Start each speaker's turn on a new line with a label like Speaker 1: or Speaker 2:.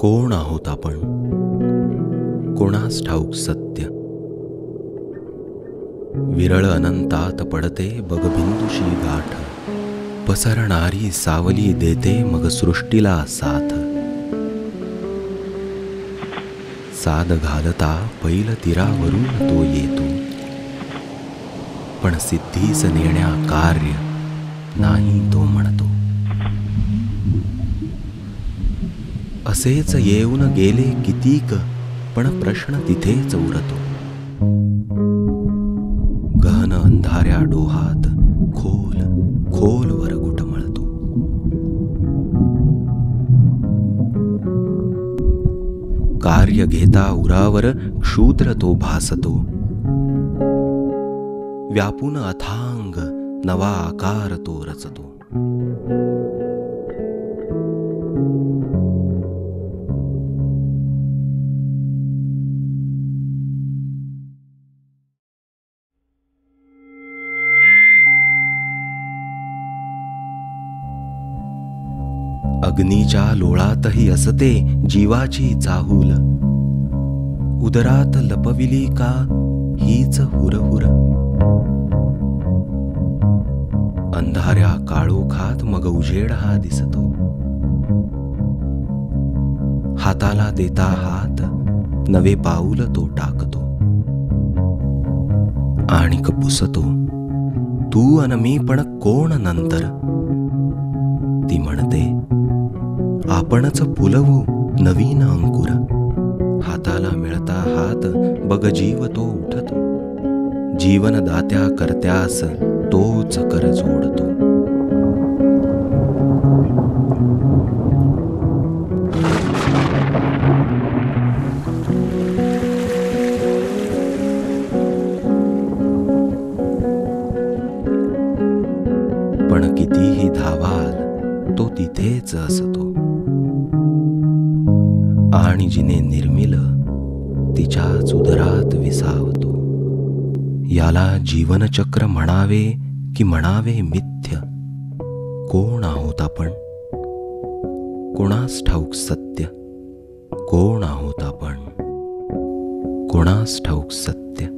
Speaker 1: कोण आहोत आपण, कोणास ठाऊक सत्य. विरळ अनंतात पडते बगबिंदूशी गाठ, पसरणारी सावली देते मग सृष्टीला साथ. साद घालता पैल तीरावरून तो येतो, पण सिद्धीस नेण्या कार्य नाही तो म्हणतो. असेच येऊन गेले कितीक, पण प्रश्न तिथेच उरतो. गहन अंधाऱ्या डोहात खोल खोलवर घुटमळतो. कार्य घेता उरावर क्षुद्र तो भासतो, व्यापून अथांग नवा आकार तो रचतो. अग्नीच्या लोळातही असते जीवाची चाहूल, उदरात लपविली का हीच हुरहुर. अंधाऱ्या काळोखात मग उजेड हा दिसतो, हाताला देता हात नवे पाऊल तो टाकतो. आणि पुसतो तू अन मी पण कोण नंतर. ती म्हणते आपणच फुलवू नवीन अंकुर. हाताला मिळता हात बग जीव तो उठतो, जीवनदात्या करत्यास तोच कर जोडतो. पण कितीही धावाल तो तिथेच असतो, आणि जिने निर्मिलं तिच्याच उदरात विसावतो. याला जीवनचक्र म्हणावे की म्हणावे मिथ्य. कोण आहोत आपण, कोणास ठाऊक सत्य. कोण आहोत आपण, कोणास ठाऊक सत्य.